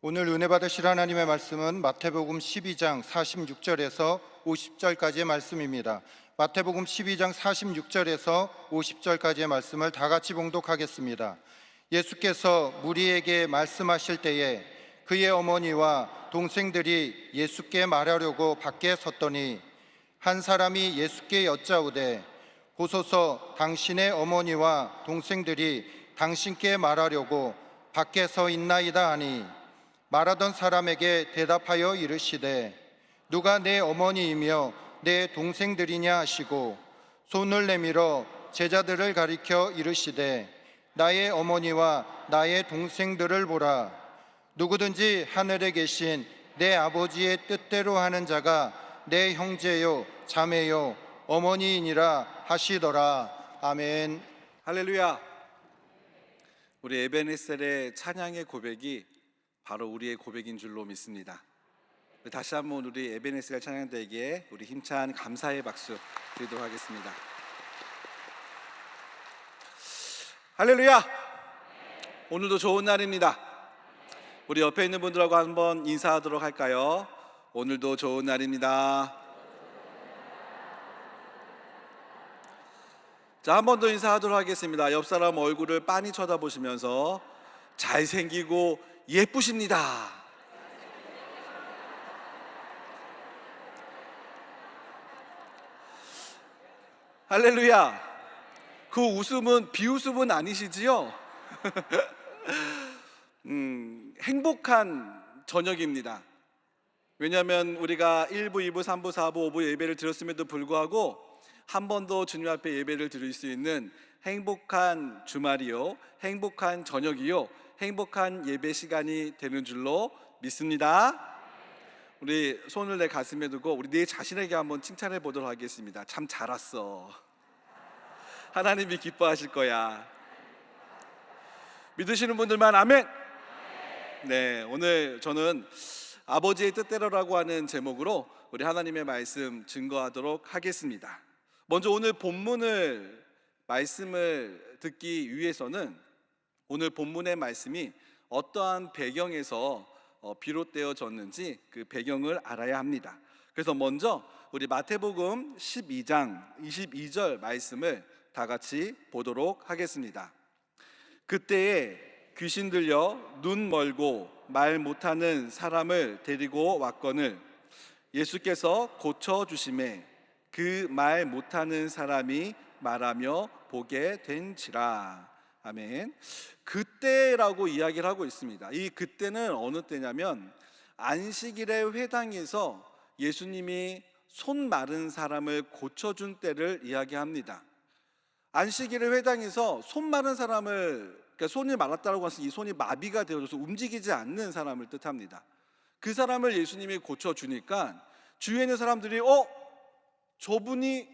오늘 은혜 받으실 하나님의 말씀은 마태복음 12장 46절에서 50절까지의 말씀입니다. 마태복음 12장 46절에서 50절까지의 말씀을 다 같이 봉독하겠습니다. 예수께서 무리에게 말씀하실 때에 그의 어머니와 동생들이 예수께 말하려고 밖에 섰더니 한 사람이 예수께 여짜오되 보소서, 당신의 어머니와 동생들이 당신께 말하려고 밖에 서 있나이다 하니, 말하던 사람에게 대답하여 이르시되 누가 내 어머니이며 내 동생들이냐 하시고 손을 내밀어 제자들을 가리켜 이르시되 나의 어머니와 나의 동생들을 보라. 누구든지 하늘에 계신 내 아버지의 뜻대로 하는 자가 내 형제요 자매요 어머니이니라 하시더라. 아멘. 할렐루야. 우리 에베네셀의 찬양의 고백이 바로 우리의 고백인 줄로 믿습니다. 다시 한번 우리 에베네셀 찬양대에게 우리 힘찬 감사의 박수 드리도록 하겠습니다. 할렐루야. 오늘도 좋은 날입니다. 우리 옆에 있는 분들하고 한번 인사하도록 할까요? 오늘도 좋은 날입니다. 자, 한 번 더 인사하도록 하겠습니다. 옆 사람 얼굴을 빤히 쳐다보시면서 잘생기고 예쁘십니다. 할렐루야. 그 웃음은 비웃음은 아니시지요? 행복한 저녁입니다. 왜냐하면 우리가 1부, 2부, 3부, 4부, 5부 예배를 드렸음에도 불구하고 한 번 더 주님 앞에 예배를 드릴 수 있는 행복한 주말이요, 행복한 저녁이요, 행복한 예배 시간이 되는 줄로 믿습니다. 우리 손을 내 가슴에 두고 우리 내 자신에게 한번 칭찬해 보도록 하겠습니다. 참 잘 왔어. 하나님이 기뻐하실 거야. 믿으시는 분들만 아멘. 네, 오늘 저는 아버지의 뜻대로라고 하는 제목으로 우리 하나님의 말씀 증거하도록 하겠습니다. 먼저 오늘 본문을 말씀을 듣기 위해서는 오늘 본문의 말씀이 어떠한 배경에서 비롯되어졌는지 그 배경을 알아야 합니다. 그래서 먼저 우리 마태복음 12장 22절 말씀을 다 같이 보도록 하겠습니다. 그때에 귀신 들려 눈 멀고 말 못하는 사람을 데리고 왔거늘 예수께서 고쳐주심에 그 말 못하는 사람이 말하며 보게 된지라. 아멘. 그때라고 이야기를 하고 있습니다. 이 그때는 어느 때냐면 안식일의 회당에서 예수님이 손 마른 사람을 고쳐준 때를 이야기합니다. 안식일의 회당에서 손 마른 사람을, 그러니까 손이 말랐다고 해서 이 손이 마비가 되어져서 움직이지 않는 사람을 뜻합니다. 그 사람을 예수님이 고쳐주니까 주위에 있는 사람들이 저분이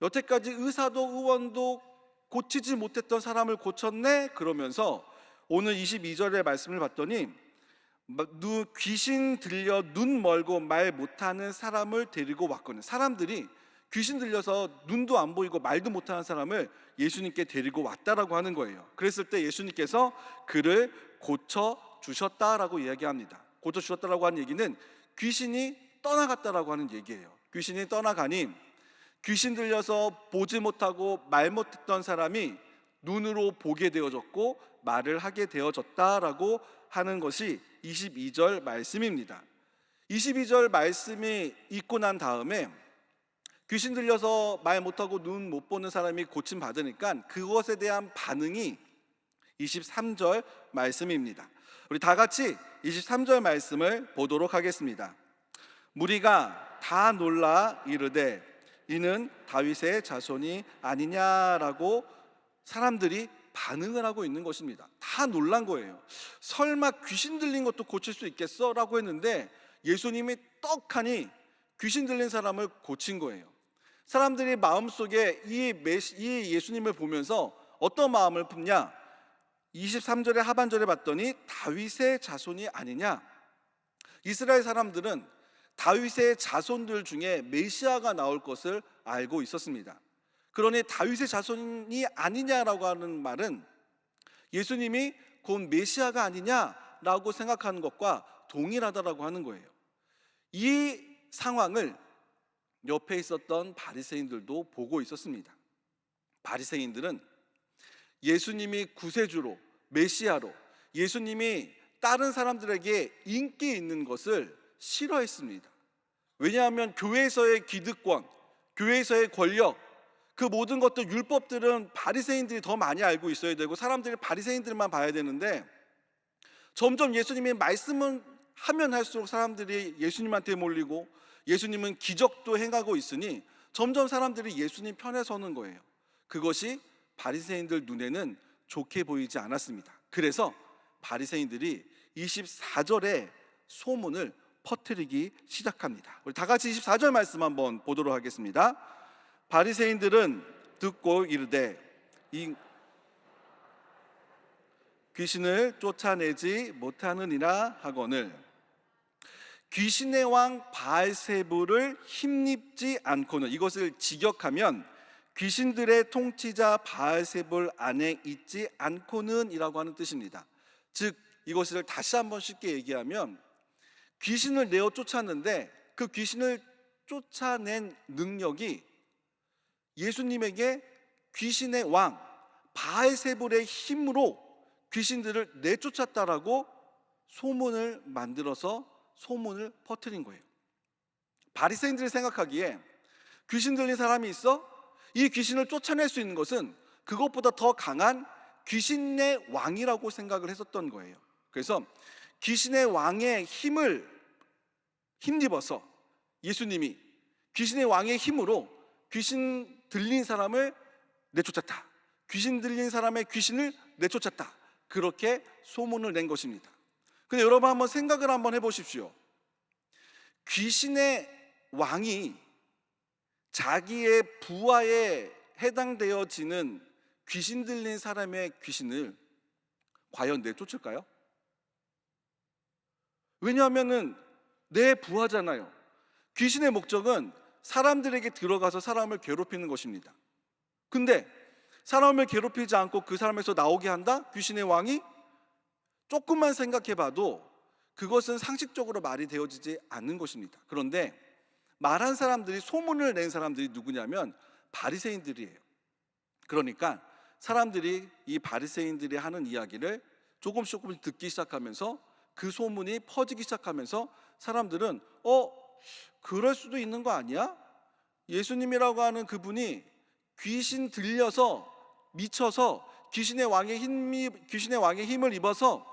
여태까지 의사도 의원도 고치지 못했던 사람을 고쳤네? 그러면서 오늘 22절의 말씀을 봤더니 귀신 들려 눈 멀고 말 못하는 사람을 데리고 왔거든요. 사람들이 귀신 들려서 눈도 안 보이고 말도 못하는 사람을 예수님께 데리고 왔다라고 하는 거예요. 그랬을 때 예수님께서 그를 고쳐주셨다라고 이야기합니다. 고쳐주셨다라고 하는 얘기는 귀신이 떠나갔다라고 하는 얘기예요. 귀신이 떠나가니 귀신 들려서 보지 못하고 말 못했던 사람이 눈으로 보게 되어졌고 말을 하게 되어졌다라고 하는 것이 22절 말씀입니다. 22절 말씀이 있고 난 다음에 귀신 들려서 말 못하고 눈 못 보는 사람이 고침 받으니까 그것에 대한 반응이 23절 말씀입니다. 우리 다 같이 23절 말씀을 보도록 하겠습니다. 무리가 다 놀라 이르되 이는 다윗의 자손이 아니냐라고 사람들이 반응을 하고 있는 것입니다. 다 놀란 거예요. 설마 귀신 들린 것도 고칠 수 있겠어? 라고 했는데 예수님이 떡하니 귀신 들린 사람을 고친 거예요. 사람들이 마음속에 이 예수님을 보면서 어떤 마음을 품냐? 23절의 하반절에 봤더니 다윗의 자손이 아니냐? 이스라엘 사람들은 다윗의 자손들 중에 메시아가 나올 것을 알고 있었습니다. 그러니 다윗의 자손이 아니냐라고 하는 말은 예수님이 곧 메시아가 아니냐 아니야라고 생각하는 것과 동일하다라고 하는 거예요. 이 상황을 옆에 있었던 바리새인들도 보고 있었습니다. 바리새인들은 예수님이 구세주로, 메시아로, 예수님이 다른 사람들에게 인기 있는 것을 싫어했습니다. 왜냐하면 교회에서의 기득권, 교회에서의 권력, 그 모든 것들, 율법들은 바리새인들이 더 많이 알고 있어야 되고 사람들이 바리새인들만 봐야 되는데, 점점 예수님의 말씀은 하면 할수록 사람들이 예수님한테 몰리고 예수님은 기적도 행하고 있으니 점점 사람들이 예수님 편에 서는 거예요. 그것이 바리새인들 눈에는 좋게 보이지 않았습니다. 그래서 바리새인들이 24절에 소문을 퍼뜨리기 시작합니다. 우리 다 같이 24절 말씀 한번 보도록 하겠습니다. 바리새인들은 듣고 이르되 이 귀신을 쫓아내지 못하느니라 하거늘 귀신의 왕 바알세불을 힘입지 않고는, 이것을 직역하면 귀신들의 통치자 바알세불 안에 있지 않고는 이라고 하는 뜻입니다. 즉 이것을 다시 한번 쉽게 얘기하면 귀신을 내어 쫓았는데 그 귀신을 쫓아낸 능력이 예수님에게 귀신의 왕 바알세불의 힘으로 귀신들을 내쫓았다라고 소문을 만들어서 소문을 퍼뜨린 거예요. 바리새인들이 생각하기에 귀신 들린 사람이 있어? 이 귀신을 쫓아낼 수 있는 것은 그것보다 더 강한 귀신의 왕이라고 생각을 했었던 거예요. 그래서 귀신의 왕의 힘을 힘입어서 예수님이 귀신의 왕의 힘으로 귀신 들린 사람을 내쫓았다, 귀신 들린 사람의 귀신을 내쫓았다, 그렇게 소문을 낸 것입니다. 근데 여러분 한번 생각을 한번 해보십시오. 귀신의 왕이 자기의 부하에 해당되어지는 귀신 들린 사람의 귀신을 과연 내쫓을까요? 왜냐하면은 내 부하잖아요. 귀신의 목적은 사람들에게 들어가서 사람을 괴롭히는 것입니다. 근데 사람을 괴롭히지 않고 그 사람에서 나오게 한다? 귀신의 왕이? 조금만 생각해 봐도 그것은 상식적으로 말이 되어지지 않는 것입니다. 그런데 말한 사람들이, 소문을 낸 사람들이 누구냐면 바리새인들이에요. 그러니까 사람들이 이 바리새인들이 하는 이야기를 조금씩 듣기 시작하면서 그 소문이 퍼지기 시작하면서 사람들은 그럴 수도 있는 거 아니야? 예수님이라고 하는 그분이 귀신 들려서 미쳐서 귀신의 왕의 힘을 입어서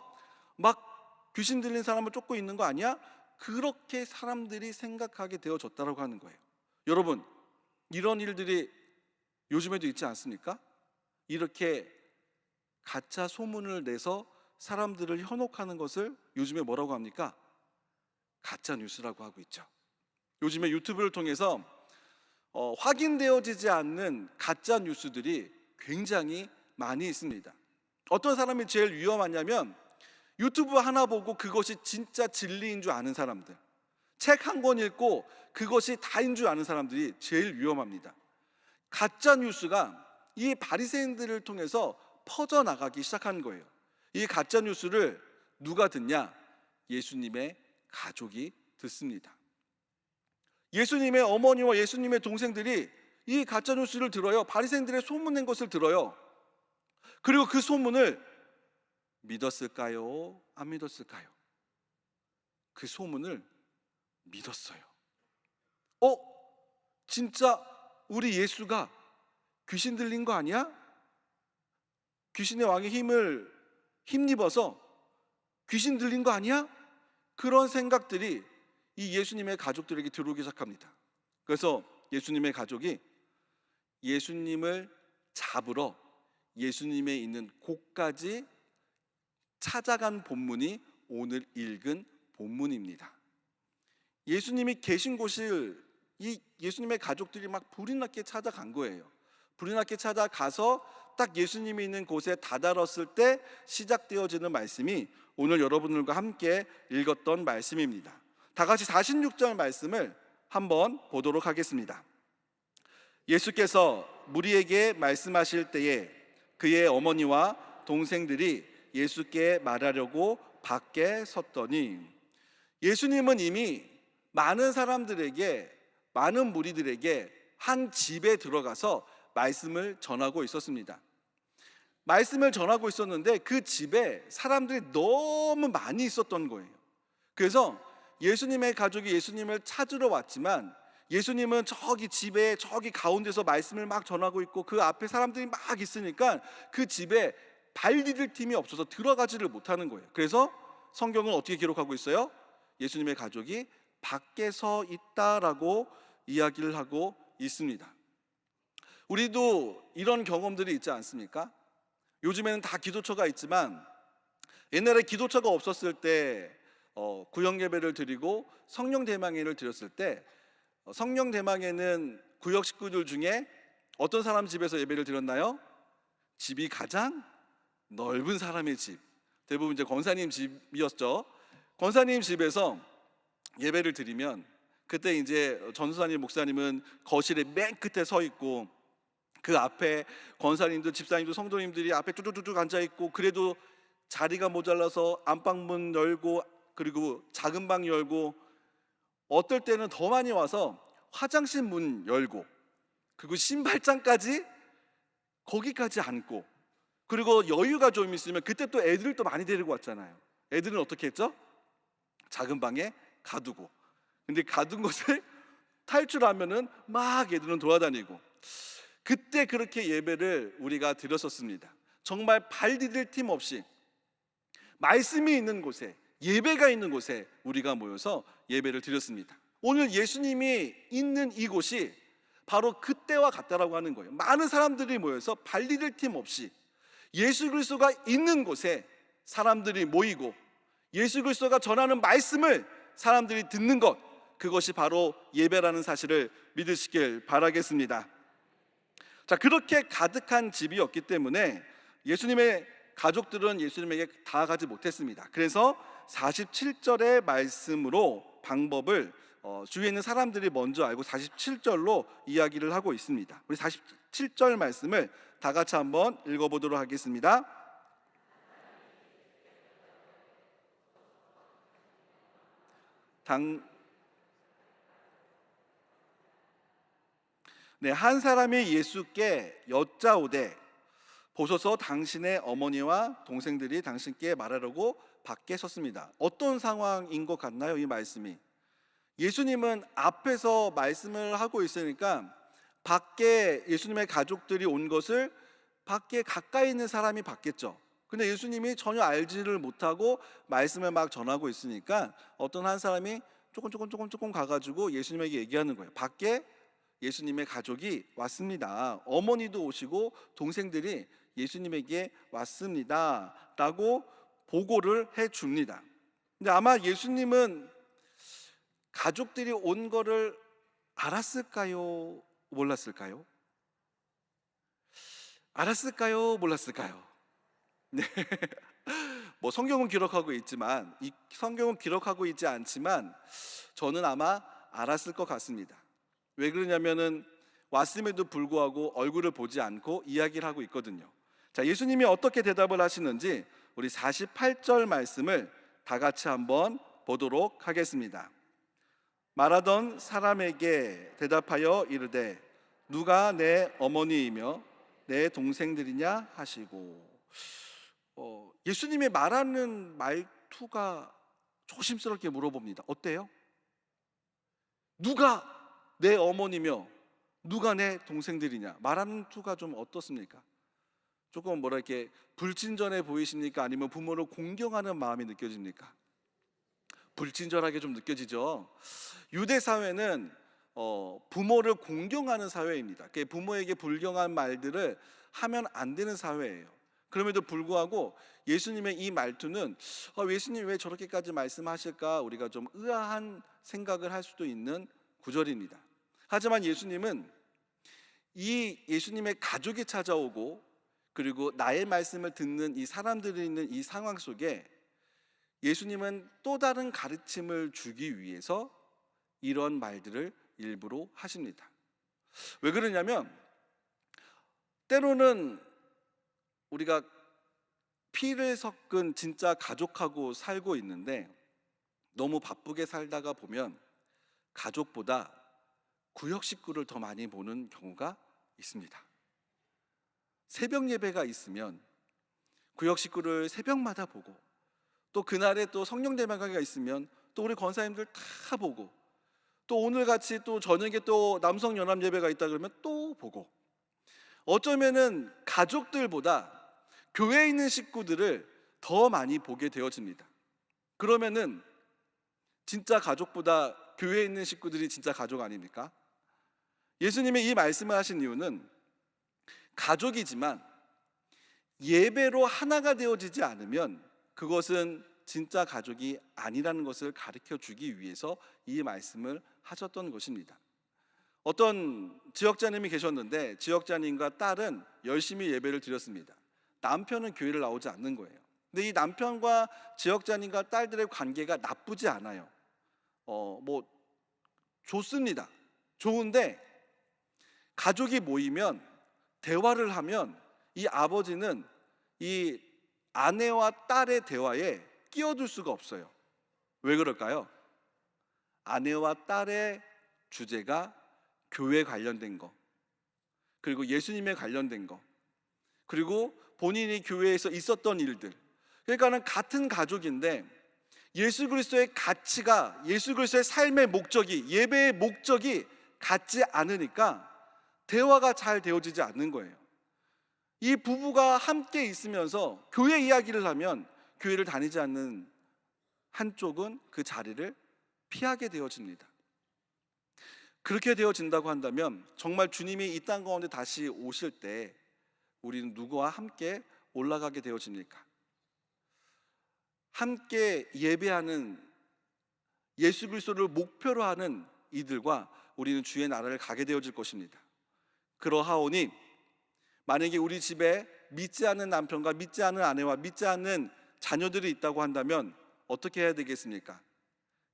막 귀신 들린 사람을 쫓고 있는 거 아니야? 그렇게 사람들이 생각하게 되어졌다고 하는 거예요. 여러분, 이런 일들이 요즘에도 있지 않습니까? 이렇게 가짜 소문을 내서 사람들을 현혹하는 것을 요즘에 뭐라고 합니까? 가짜 뉴스라고 하고 있죠. 요즘에 유튜브를 통해서 확인되어지지 않는 가짜 뉴스들이 굉장히 많이 있습니다. 어떤 사람이 제일 위험하냐면 유튜브 하나 보고 그것이 진짜 진리인 줄 아는 사람들, 책 한 권 읽고 그것이 다인 줄 아는 사람들이 제일 위험합니다. 가짜 뉴스가 이 바리새인들을 통해서 퍼져나가기 시작한 거예요. 이 가짜 뉴스를 누가 듣냐? 예수님의 가족이 듣습니다. 예수님의 어머니와 예수님의 동생들이 이 가짜 뉴스를 들어요. 바리새인들의 소문낸 것을 들어요. 그리고 그 소문을 믿었을까요? 안 믿었을까요? 그 소문을 믿었어요. 진짜 우리 예수가 귀신 들린 거 아니야? 귀신의 왕의 힘을 힘입어서 귀신 들린 거 아니야? 그런 생각들이 이 예수님의 가족들에게 들어오기 시작합니다. 그래서 예수님의 가족이 예수님을 잡으러 예수님의 있는 곳까지 찾아간 본문이 오늘 읽은 본문입니다. 예수님이 계신 곳을 이 예수님의 가족들이 막 불이 났게 찾아간 거예요. 불이 났게 찾아가서 딱 예수님이 있는 곳에 다다랐을 때 시작되어지는 말씀이 오늘 여러분들과 함께 읽었던 말씀입니다. 다 같이 46절 말씀을 한번 보도록 하겠습니다. 예수께서 무리에게 말씀하실 때에 그의 어머니와 동생들이 예수께 말하려고 밖에 섰더니, 예수님은 이미 많은 사람들에게, 많은 무리들에게 한 집에 들어가서 말씀을 전하고 있었습니다. 말씀을 전하고 있었는데 그 집에 사람들이 너무 많이 있었던 거예요. 그래서 예수님의 가족이 예수님을 찾으러 왔지만 예수님은 저기 집에 저기 가운데서 말씀을 막 전하고 있고 그 앞에 사람들이 막 있으니까 그 집에 발 디딜 틈이 없어서 들어가지를 못하는 거예요. 그래서 성경은 어떻게 기록하고 있어요? 예수님의 가족이 밖에 서 있다라고 이야기를 하고 있습니다. 우리도 이런 경험들이 있지 않습니까? 요즘에는 다 기도처가 있지만 옛날에 기도처가 없었을 때 구역 예배를 드리고 성령 대망회를 드렸을 때 성령 대망회는 구역 식구들 중에 어떤 사람 집에서 예배를 드렸나요? 집이 가장 넓은 사람의 집, 대부분 이제 권사님 집이었죠. 권사님 집에서 예배를 드리면 그때 이제 전도사님 목사님은 거실에 맨 끝에 서 있고 그 앞에 권사님들, 집사님들, 성도님들이 앞에 쭈쭈쭈쭈 앉아 있고, 그래도 자리가 모자라서 안방문 열고 그리고 작은 방 열고, 어떨 때는 더 많이 와서 화장실 문 열고 그리고 신발장까지 거기까지 앉고, 그리고 여유가 좀 있으면 그때 또 애들을 또 많이 데리고 왔잖아요. 애들은 어떻게 했죠? 작은 방에 가두고, 근데 가둔 것을 탈출하면은 막 애들은 돌아다니고, 그때 그렇게 예배를 우리가 드렸었습니다. 정말 발 디딜 틈 없이 말씀이 있는 곳에, 예배가 있는 곳에 우리가 모여서 예배를 드렸습니다. 오늘 예수님이 있는 이곳이 바로 그때와 같다라고 하는 거예요. 많은 사람들이 모여서 발 디딜 틈 없이 예수 그리스도가 있는 곳에 사람들이 모이고 예수 그리스도가 전하는 말씀을 사람들이 듣는 것, 그것이 바로 예배라는 사실을 믿으시길 바라겠습니다. 자, 그렇게 가득한 집이었기 때문에 예수님의 가족들은 예수님에게 다가가지 못했습니다. 그래서 47절의 말씀으로 방법을 주위에 있는 사람들이 먼저 알고 47절로 이야기를 하고 있습니다. 우리 47절 말씀을 다 같이 한번 읽어보도록 하겠습니다. 한 사람이 예수께 여짜오되 보소서 당신의 어머니와 동생들이 당신께 말하려고 밖에 섰습니다. 어떤 상황인 것 같나요? 이 말씀이 예수님은 앞에서 말씀을 하고 있으니까 밖에 예수님의 가족들이 온 것을 밖에 가까이 있는 사람이 봤겠죠. 근데 예수님이 전혀 알지를 못하고 말씀을 막 전하고 있으니까 어떤 한 사람이 조금 가가지고 예수님에게 얘기하는 거예요. 밖에 예수님의 가족이 왔습니다. 어머니도 오시고 동생들이 예수님에게 왔습니다 라고 보고를 해줍니다. 근데 아마 예수님은 가족들이 온 거를 알았을까요? 몰랐을까요? 알았을까요? 몰랐을까요? 네. 뭐 성경은 기록하고 있지만, 이 성경은 기록하고 있지 않지만 저는 아마 알았을 것 같습니다. 왜 그러냐면은 왔음에도 불구하고 얼굴을 보지 않고 이야기를 하고 있거든요. 자, 예수님이 어떻게 대답을 하시는지 우리 48절 말씀을 다 같이 한번 보도록 하겠습니다. 말하던 사람에게 대답하여 이르되 누가 내 어머니이며 내 동생들이냐 하시고, 예수님이 말하는 말투가 조심스럽게 물어봅니다. 어때요? 누가 내 어머니며 누가 내 동생들이냐? 말하는 투가 좀 어떻습니까? 조금 이렇게 불친절해 보이십니까? 아니면 부모를 공경하는 마음이 느껴집니까? 불친절하게 좀 느껴지죠. 유대 사회는 부모를 공경하는 사회입니다. 부모에게 불경한 말들을 하면 안 되는 사회예요. 그럼에도 불구하고 예수님의 이 말투는 예수님 왜 저렇게까지 말씀하실까, 우리가 좀 의아한 생각을 할 수도 있는 구절입니다. 하지만 예수님은 이 예수님의 가족이 찾아오고 그리고 나의 말씀을 듣는 이 사람들이 있는 이 상황 속에 예수님은 또 다른 가르침을 주기 위해서 이런 말들을 일부러 하십니다. 왜 그러냐면 때로는 우리가 피를 섞은 진짜 가족하고 살고 있는데 너무 바쁘게 살다가 보면 가족보다 구역 식구를 더 많이 보는 경우가 있습니다. 새벽 예배가 있으면 구역 식구를 새벽마다 보고, 또 그날에 또 성령 대명회가 있으면 또 우리 권사님들 다 보고, 또 오늘 같이 또 저녁에 또 남성 연합 예배가 있다 그러면 또 보고, 어쩌면은 가족들보다 교회에 있는 식구들을 더 많이 보게 되어집니다. 그러면은 진짜 가족보다 교회에 있는 식구들이 진짜 가족 아닙니까? 예수님이 이 말씀을 하신 이유는 가족이지만 예배로 하나가 되어지지 않으면 그것은 진짜 가족이 아니라는 것을 가르쳐 주기 위해서 이 말씀을 하셨던 것입니다. 어떤 지역자님이 계셨는데 지역자님과 딸은 열심히 예배를 드렸습니다. 남편은 교회를 나오지 않는 거예요. 근데 이 남편과 지역자님과 딸들의 관계가 나쁘지 않아요. 좋습니다. 좋은데 가족이 모이면 대화를 하면 이 아버지는 이 아내와 딸의 대화에 끼어들 수가 없어요. 왜 그럴까요? 아내와 딸의 주제가 교회 관련된 거, 그리고 예수님에 관련된 거, 그리고 본인이 교회에서 있었던 일들. 그러니까는 같은 가족인데 예수 그리스도의 가치가, 예수 그리스도의 삶의 목적이, 예배의 목적이 같지 않으니까 대화가 잘 되어지지 않는 거예요. 이 부부가 함께 있으면서 교회 이야기를 하면 교회를 다니지 않는 한쪽은 그 자리를 피하게 되어집니다. 그렇게 되어진다고 한다면 정말 주님이 이 땅 가운데 다시 오실 때 우리는 누구와 함께 올라가게 되어집니까? 함께 예배하는, 예수 그리스도를 목표로 하는 이들과 우리는 주의 나라를 가게 되어질 것입니다. 그러하오니 만약에 우리 집에 믿지 않는 남편과 믿지 않는 아내와 믿지 않는 자녀들이 있다고 한다면 어떻게 해야 되겠습니까?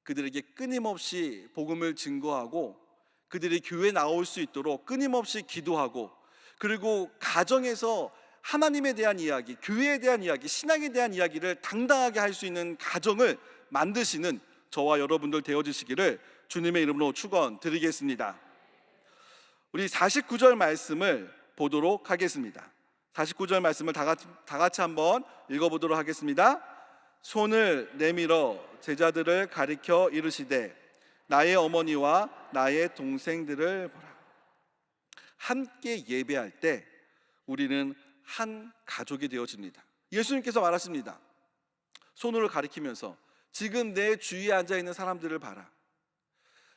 그들에게 끊임없이 복음을 증거하고 그들이 교회에 나올 수 있도록 끊임없이 기도하고, 그리고 가정에서 하나님에 대한 이야기, 교회에 대한 이야기, 신앙에 대한 이야기를 당당하게 할 수 있는 가정을 만드시는 저와 여러분들 되어주시기를 주님의 이름으로 축원드리겠습니다. 우리 49절 말씀을 보도록 하겠습니다. 49절 말씀을 다 같이 한번 읽어보도록 하겠습니다. 손을 내밀어 제자들을 가리켜 이르시되 나의 어머니와 나의 동생들을 보라. 함께 예배할 때 우리는 한 가족이 되어집니다. 예수님께서 말하십니다. 손으로 가리키면서 지금 내 주위에 앉아있는 사람들을 봐라.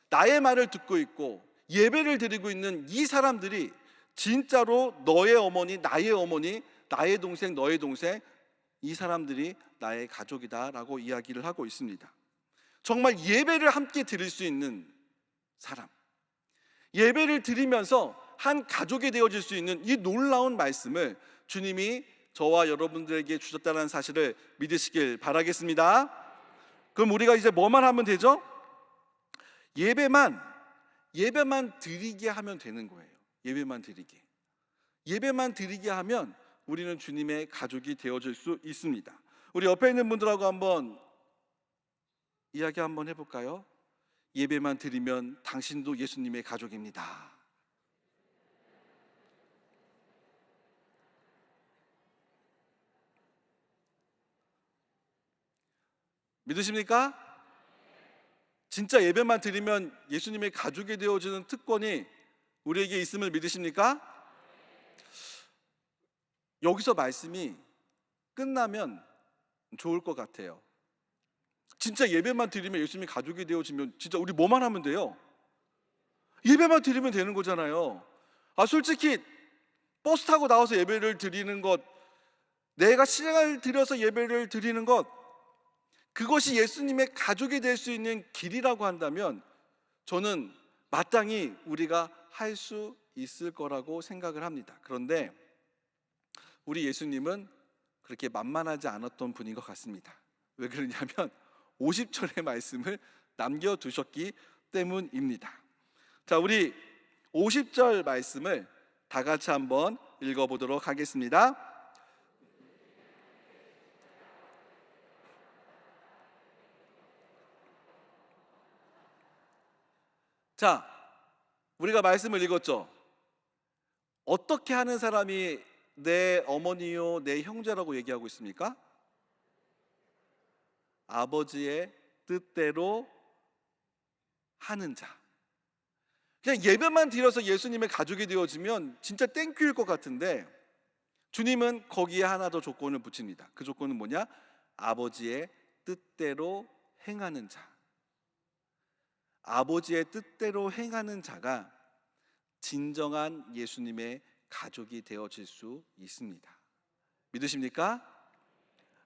나의 말을 듣고 있고 예배를 드리고 있는 이 사람들이 진짜로 너의 어머니, 나의 동생, 너의 동생, 이 사람들이 나의 가족이다 라고 이야기를 하고 있습니다. 정말 예배를 함께 드릴 수 있는 사람, 예배를 드리면서 한 가족이 되어질 수 있는 이 놀라운 말씀을 주님이 저와 여러분들에게 주셨다는 사실을 믿으시길 바라겠습니다. 그럼 우리가 이제 뭐만 하면 되죠? 예배만 드리게 하면 되는 거예요. 예배만 드리게 하면 우리는 주님의 가족이 되어질 수 있습니다. 우리 옆에 있는 분들하고 한번 이야기 한번 해볼까요? 예배만 드리면 당신도 예수님의 가족입니다. 믿으십니까? 진짜 예배만 드리면 예수님의 가족이 되어지는 특권이 우리에게 있음을 믿으십니까? 여기서 말씀이 끝나면 좋을 것 같아요. 진짜 예배만 드리면 예수님이 가족이 되어지면 진짜 우리 뭐만 하면 돼요? 예배만 드리면 되는 거잖아요. 솔직히 버스 타고 나와서 예배를 드리는 것, 내가 시간을 들여서 예배를 드리는 것, 그것이 예수님의 가족이 될 수 있는 길이라고 한다면 저는 마땅히 우리가 할 수 있을 거라고 생각을 합니다. 그런데 우리 예수님은 그렇게 만만하지 않았던 분인 것 같습니다. 왜 그러냐면 50절의 말씀을 남겨두셨기 때문입니다. 자, 우리 50절 말씀을 다 같이 한번 읽어보도록 하겠습니다. 자, 우리가 말씀을 읽었죠. 어떻게 하는 사람이 내 어머니요 내 형제라고 얘기하고 있습니까? 아버지의 뜻대로 하는 자. 그냥 예배만 드려서 예수님의 가족이 되어지면 진짜 땡큐일 것 같은데, 주님은 거기에 하나 더 조건을 붙입니다. 그 조건은 뭐냐? 아버지의 뜻대로 행하는 자. 아버지의 뜻대로 행하는 자가 진정한 예수님의 가족이 되어질 수 있습니다. 믿으십니까?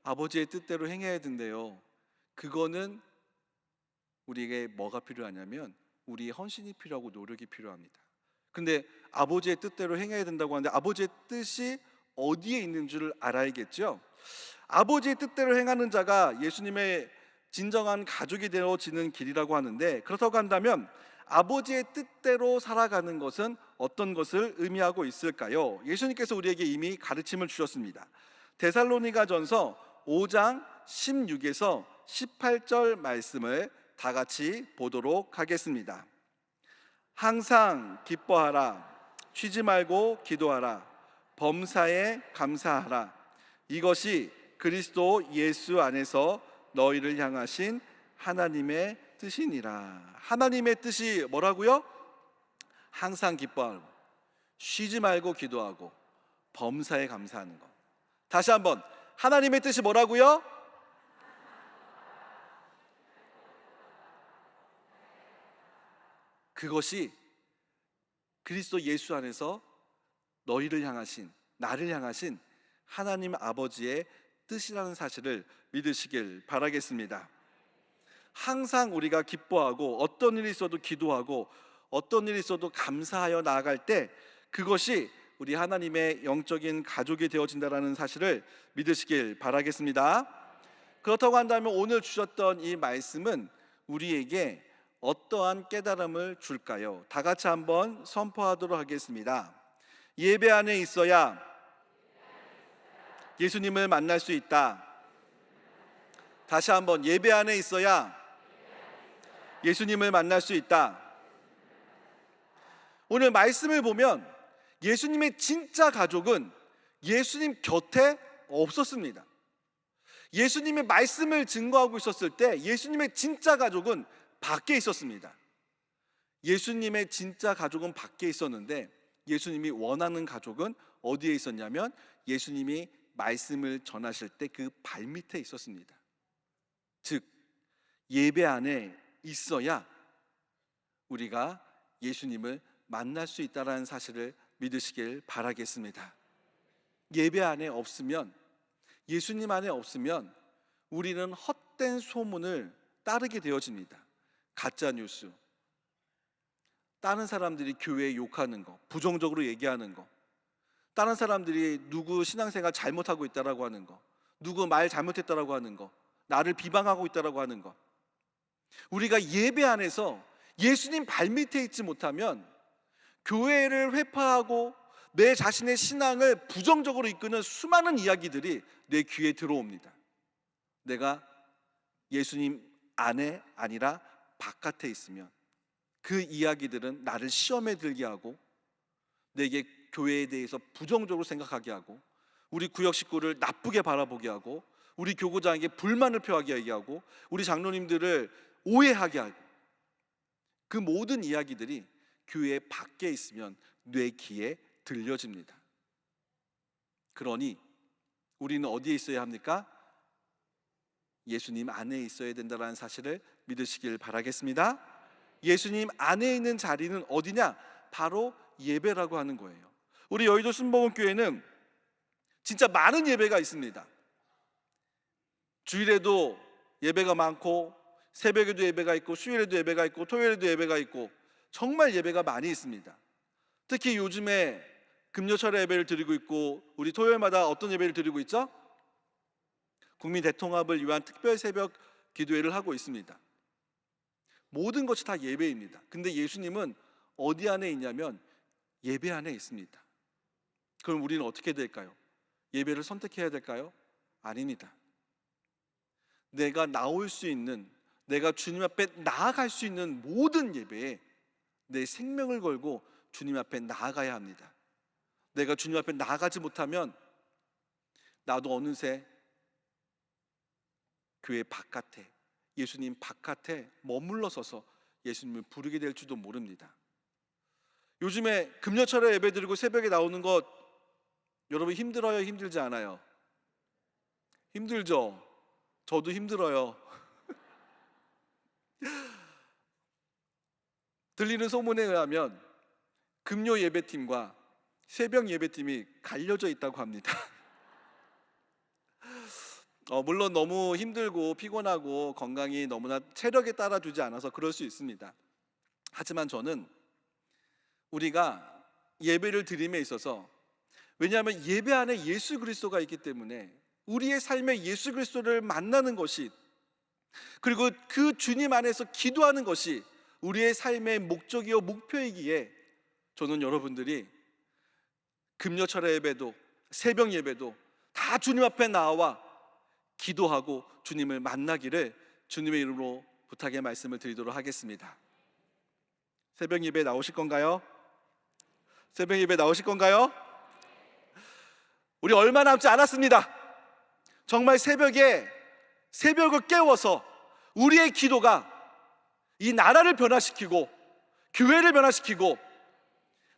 아버지의 뜻대로 행해야 된대요. 그거는 우리에게 뭐가 필요하냐면 우리의 헌신이 필요하고 노력이 필요합니다. 근데 아버지의 뜻대로 행해야 된다고 하는데 아버지의 뜻이 어디에 있는 줄 알아야겠죠. 아버지의 뜻대로 행하는 자가 예수님의 진정한 가족이 되어지는 길이라고 하는데, 그렇다고 한다면 아버지의 뜻대로 살아가는 것은 어떤 것을 의미하고 있을까요? 예수님께서 우리에게 이미 가르침을 주셨습니다. 데살로니가전서 5장 16에서 18절 말씀을 다 같이 보도록 하겠습니다. 항상 기뻐하라, 쉬지 말고 기도하라, 범사에 감사하라. 이것이 그리스도 예수 안에서 너희를 향하신 하나님의 뜻이니라. 하나님의 뜻이 뭐라고요? 항상 기뻐하고 쉬지 말고 기도하고 범사에 감사하는 것. 다시 한번, 하나님의 뜻이 뭐라고요? 그것이 그리스도 예수 안에서 너희를 향하신, 나를 향하신 하나님 아버지의 뜻이라는 사실을 믿으시길 바라겠습니다. 항상 우리가 기뻐하고 어떤 일이 있어도 기도하고 어떤 일이 있어도 감사하여 나아갈 때 그것이 우리 하나님의 영적인 가족이 되어진다는 사실을 믿으시길 바라겠습니다. 그렇다고 한다면 오늘 주셨던 이 말씀은 우리에게 어떠한 깨달음을 줄까요? 다 같이 한번 선포하도록 하겠습니다. 예배 안에 있어야 예수님을 만날 수 있다. 다시 한번, 예배 안에 있어야 예수님을 만날 수 있다. 오늘 말씀을 보면 예수님의 진짜 가족은 예수님 곁에 없었습니다. 예수님의 말씀을 증거하고 있었을 때 예수님의 진짜 가족은 밖에 있었습니다. 예수님의 진짜 가족은 밖에 있었는데 예수님이 원하는 가족은 어디에 있었냐면 예수님이 말씀을 전하실 때 그 발밑에 있었습니다. 즉 예배 안에 있어야 우리가 예수님을 만날 수 있다는 사실을 믿으시길 바라겠습니다. 예배 안에 없으면, 예수님 안에 없으면 우리는 헛된 소문을 따르게 되어집니다. 가짜 뉴스, 다른 사람들이 교회에 욕하는 거, 부정적으로 얘기하는 거, 다른 사람들이 누구 신앙생활 잘못하고 있다라고 하는 거, 누구 말 잘못했다라고 하는 거, 나를 비방하고 있다라고 하는 거. 우리가 예배 안에서 예수님 발밑에 있지 못하면 교회를 회파하고 내 자신의 신앙을 부정적으로 이끄는 수많은 이야기들이 내 귀에 들어옵니다. 내가 예수님 안에 아니라 바깥에 있으면 그 이야기들은 나를 시험에 들게 하고 내게 교회에 대해서 부정적으로 생각하게 하고 우리 구역 식구를 나쁘게 바라보게 하고 우리 교구장에게 불만을 표하게 하고 우리 장로님들을 오해하게 하고, 그 모든 이야기들이 교회 밖에 있으면 뇌 귀에 들려집니다. 그러니 우리는 어디에 있어야 합니까? 예수님 안에 있어야 된다는 사실을 믿으시길 바라겠습니다. 예수님 안에 있는 자리는 어디냐? 바로 예배라고 하는 거예요. 우리 여의도 순복음교회는 진짜 많은 예배가 있습니다. 주일에도 예배가 많고 새벽에도 예배가 있고 수요일에도 예배가 있고 토요일에도 예배가 있고 정말 예배가 많이 있습니다. 특히 요즘에 금요철에 예배를 드리고 있고 우리 토요일마다 어떤 예배를 드리고 있죠? 국민 대통합을 위한 특별 새벽 기도회를 하고 있습니다. 모든 것이 다 예배입니다. 근데 예수님은 어디 안에 있냐면 예배 안에 있습니다. 그럼 우리는 어떻게 될까요? 예배를 선택해야 될까요? 아닙니다. 내가 나올 수 있는, 내가 주님 앞에 나아갈 수 있는 모든 예배에 내 생명을 걸고 주님 앞에 나아가야 합니다. 내가 주님 앞에 나아가지 못하면 나도 어느새 교회 바깥에, 예수님 바깥에 머물러 서서 예수님을 부르게 될지도 모릅니다. 요즘에 금요철에 예배드리고 새벽에 나오는 것 여러분 힘들어요? 힘들지 않아요? 힘들죠? 저도 힘들어요. 들리는 소문에 의하면 금요 예배팀과 새벽 예배팀이 갈려져 있다고 합니다. 물론 너무 힘들고 피곤하고 건강이 너무나 체력에 따라주지 않아서 그럴 수 있습니다. 하지만 저는 우리가 예배를 드림에 있어서, 왜냐하면 예배 안에 예수 그리스도가 있기 때문에 우리의 삶에 예수 그리스도를 만나는 것이, 그리고 그 주님 안에서 기도하는 것이 우리의 삶의 목적이요 목표이기에 저는 여러분들이 금요철의 예배도 새벽 예배도 다 주님 앞에 나와 기도하고 주님을 만나기를 주님의 이름으로 부탁의 말씀을 드리도록 하겠습니다. 새벽 예배 나오실 건가요? 새벽 예배 나오실 건가요? 우리 얼마 남지 않았습니다. 정말 새벽을 깨워서 우리의 기도가 이 나라를 변화시키고 교회를 변화시키고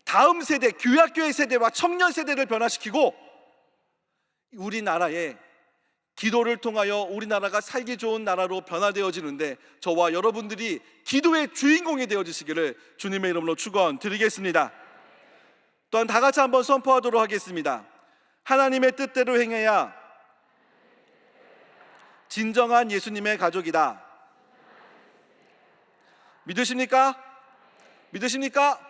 다음 세대, 교회학교의 세대와 청년 세대를 변화시키고 우리나라의 기도를 통하여 우리나라가 살기 좋은 나라로 변화되어지는데 저와 여러분들이 기도의 주인공이 되어주시기를 주님의 이름으로 축원드리겠습니다. 또한 다 같이 한번 선포하도록 하겠습니다. 하나님의 뜻대로 행해야 진정한 예수님의 가족이다. 믿으십니까? 믿으십니까?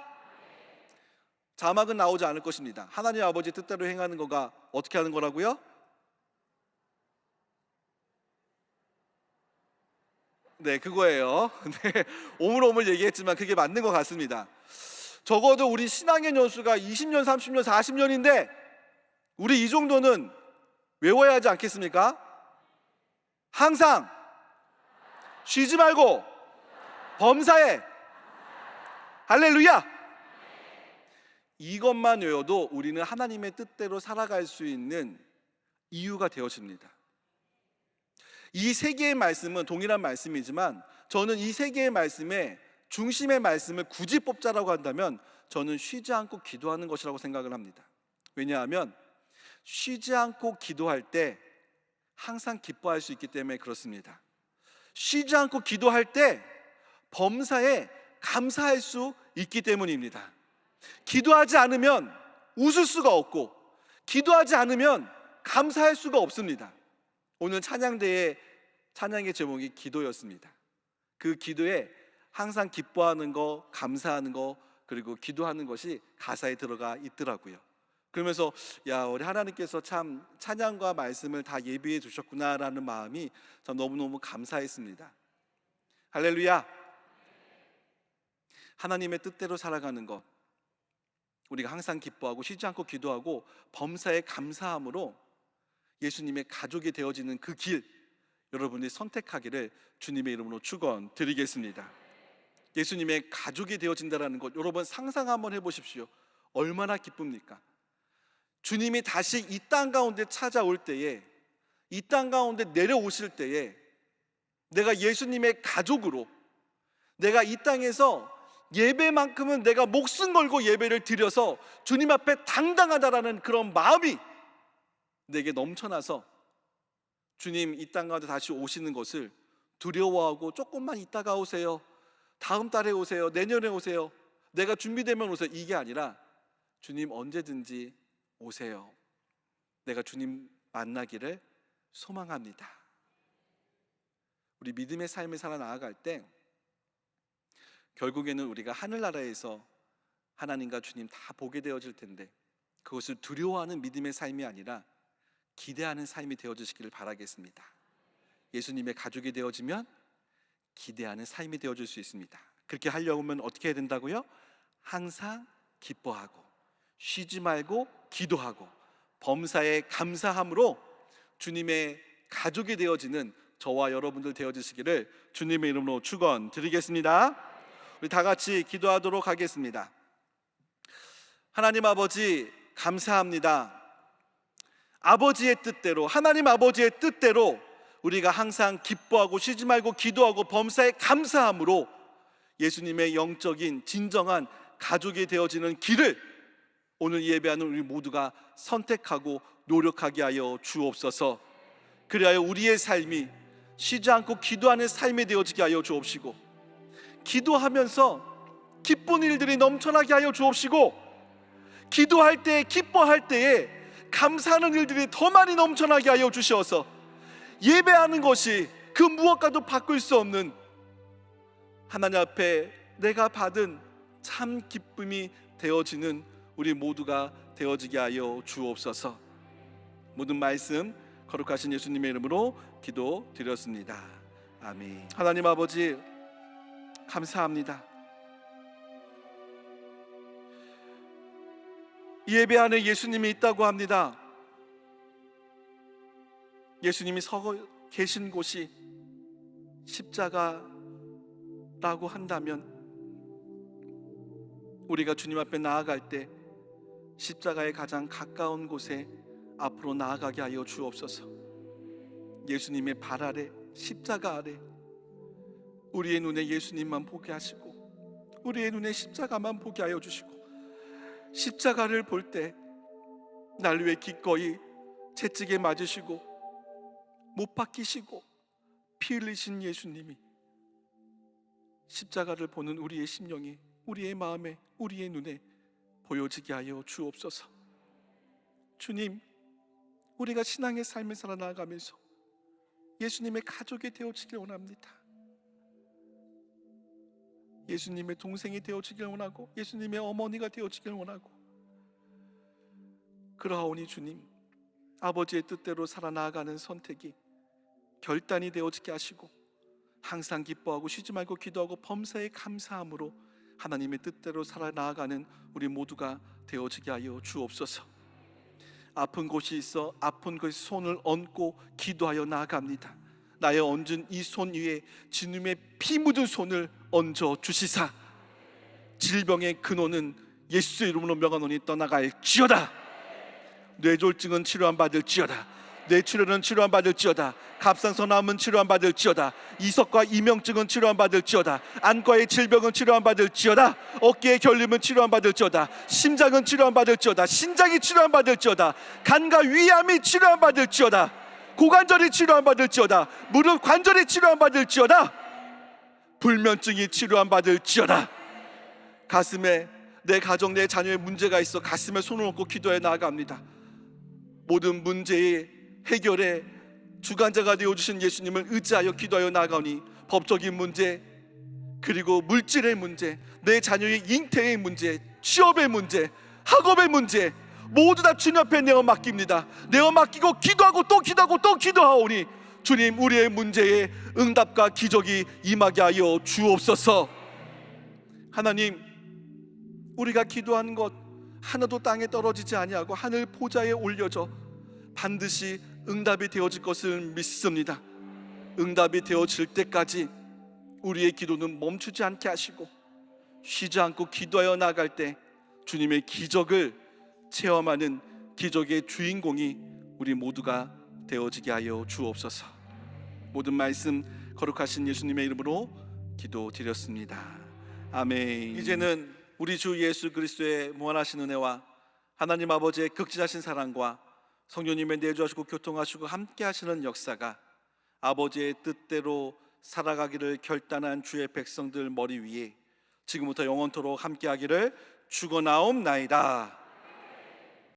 자막은 나오지 않을 것입니다. 하나님 아버지 뜻대로 행하는 거가 어떻게 하는 거라고요? 네, 그거예요. 네, 오물오물 얘기했지만 그게 맞는 것 같습니다. 적어도 우리 신앙의 연수가 20년, 30년, 40년인데 우리 이 정도는 외워야 하지 않겠습니까? 항상 쉬지 말고 범사에 할렐루야! 이것만 외워도 우리는 하나님의 뜻대로 살아갈 수 있는 이유가 되어집니다. 이 세 개의 말씀은 동일한 말씀이지만 저는 이 세 개의 말씀의 중심의 말씀을 굳이 뽑자라고 한다면 저는 쉬지 않고 기도하는 것이라고 생각을 합니다. 왜냐하면 쉬지 않고 기도할 때 항상 기뻐할 수 있기 때문에 그렇습니다. 쉬지 않고 기도할 때 범사에 감사할 수 있기 때문입니다. 기도하지 않으면 웃을 수가 없고 기도하지 않으면 감사할 수가 없습니다. 오늘 찬양대의 찬양의 제목이 기도였습니다. 그 기도에 항상 기뻐하는 거, 감사하는 거, 그리고 기도하는 것이 가사에 들어가 있더라고요. 그러면서 야, 우리 하나님께서 참 찬양과 말씀을 다 예비해 두셨구나라는 마음이 참 너무너무 감사했습니다. 할렐루야! 하나님의 뜻대로 살아가는 것, 우리가 항상 기뻐하고 쉬지 않고 기도하고 범사에 감사함으로 예수님의 가족이 되어지는 그 길, 여러분이 선택하기를 주님의 이름으로 축원드리겠습니다. 예수님의 가족이 되어진다는 것, 여러분 상상 한번 해보십시오. 얼마나 기쁩니까? 주님이 다시 이 땅 가운데 찾아올 때에, 이 땅 가운데 내려오실 때에 내가 예수님의 가족으로, 내가 이 땅에서 예배만큼은 내가 목숨 걸고 예배를 드려서 주님 앞에 당당하다라는 그런 마음이 내게 넘쳐나서 주님 이 땅 가운데 다시 오시는 것을 두려워하고 조금만 있다가 오세요, 다음 달에 오세요, 내년에 오세요, 내가 준비되면 오세요, 이게 아니라 주님 언제든지 오세요. 내가 주님 만나기를 소망합니다. 우리 믿음의 삶을 살아 나아갈 때 결국에는 우리가 하늘나라에서 하나님과 주님 다 보게 되어질 텐데 그것을 두려워하는 믿음의 삶이 아니라 기대하는 삶이 되어주시기를 바라겠습니다. 예수님의 가족이 되어지면 기대하는 삶이 되어줄 수 있습니다. 그렇게 하려면 어떻게 해야 된다고요? 항상 기뻐하고 쉬지 말고 기도하고 범사에 감사함으로 주님의 가족이 되어지는 저와 여러분들 되어주시기를 주님의 이름으로 축원드리겠습니다. 우리 다 같이 기도하도록 하겠습니다. 하나님 아버지, 감사합니다. 아버지의 뜻대로, 하나님 아버지의 뜻대로 우리가 항상 기뻐하고 쉬지 말고 기도하고 범사에 감사함으로 예수님의 영적인 진정한 가족이 되어지는 길을 오늘 예배하는 우리 모두가 선택하고 노력하게 하여 주옵소서. 그리하여 우리의 삶이 쉬지 않고 기도하는 삶이 되어지게 하여 주옵시고, 기도하면서 기쁜 일들이 넘쳐나게 하여 주옵시고, 기도할 때 기뻐할 때에 감사하는 일들이 더 많이 넘쳐나게 하여 주시어서 예배하는 것이 그 무엇과도 바꿀 수 없는 하나님 앞에 내가 받은 참 기쁨이 되어지는 우리 모두가 되어지게 하여 주옵소서. 모든 말씀 거룩하신 예수님의 이름으로 기도드렸습니다. 아멘. 하나님 아버지, 감사합니다. 예배 안에 예수님이 있다고 합니다. 예수님이 서 계신 곳이 십자가라고 한다면 우리가 주님 앞에 나아갈 때 십자가에 가장 가까운 곳에 앞으로 나아가게 하여 주옵소서. 예수님의 발 아래, 십자가 아래 우리의 눈에 예수님만 보게 하시고 우리의 눈에 십자가만 보게 하여 주시고, 십자가를 볼 때 날 위해 기꺼이 채찍에 맞으시고 못 박히시고 피 흘리신 예수님이 십자가를 보는 우리의 심령이, 우리의 마음에, 우리의 눈에 보여지게 하여 주옵소서. 주님, 우리가 신앙의 삶을 살아나가면서 예수님의 가족이 되어지길 원합니다. 예수님의 동생이 되어지길 원하고 예수님의 어머니가 되어지길 원하고, 그러하오니 주님, 아버지의 뜻대로 살아나가는 선택이 결단이 되어지게 하시고 항상 기뻐하고 쉬지 말고 기도하고 범사에 감사함으로 하나님의 뜻대로 살아나가는 우리 모두가 되어지게 하여 주옵소서. 아픈 곳이 있어 아픈 곳에 손을 얹고 기도하여 나아갑니다. 나의 얹은 이 손 위에 주님의 피 묻은 손을 얹어 주시사 질병의 근원은 예수의 이름으로 명하노니 떠나갈지어다. 뇌졸중은 치료함 받을지어다. 뇌출혈은 치료함 받을지어다. 갑상선암은 치료함 받을지어다. 이석과 이명증은 치료함 받을지어다. 안과의 질병은 치료함 받을지어다. 어깨의 결림은 치료함 받을지어다. 심장은 치료함 받을지어다. 신장이 치료함 받을지어다. 간과 위암이 치료함 받을지어다. 고관절이 치료함 받을지어다. 무릎 관절이 치료함 받을지어다. 불면증이 치료함 받을지어다. 가슴에 내 가정, 내 자녀의 문제가 있어 가슴에 손을 얹고 기도해 나아갑니다. 모든 문제의 해결에 주관자가 되어주신 예수님을 의지하여 기도하여 나아가니 법적인 문제, 그리고 물질의 문제, 내 자녀의 잉태의 문제, 취업의 문제, 학업의 문제 모두 다 주님 앞에 내어 맡깁니다. 내어 맡기고 기도하고 또 기도하고 또 기도하오니 주님, 우리의 문제에 응답과 기적이 임하게 하여 주옵소서. 하나님, 우리가 기도한 것 하나도 땅에 떨어지지 아니하고 하늘 보좌에 올려져 반드시 응답이 되어질 것을 믿습니다. 응답이 되어질 때까지 우리의 기도는 멈추지 않게 하시고 쉬지 않고 기도하여 나갈 때 주님의 기적을 체험하는 기적의 주인공이 우리 모두가 되어지게 하여 주옵소서. 모든 말씀 거룩하신 예수님의 이름으로 기도드렸습니다. 아멘. 이제는 우리 주 예수 그리스도의 무한하신 은혜와 하나님 아버지의 극진하신 사랑과 성령님의 내주하시고 교통하시고 함께 하시는 역사가 아버지의 뜻대로 살아가기를 결단한 주의 백성들 머리 위에 지금부터 영원토록 함께 하기를 축원하옵나이다.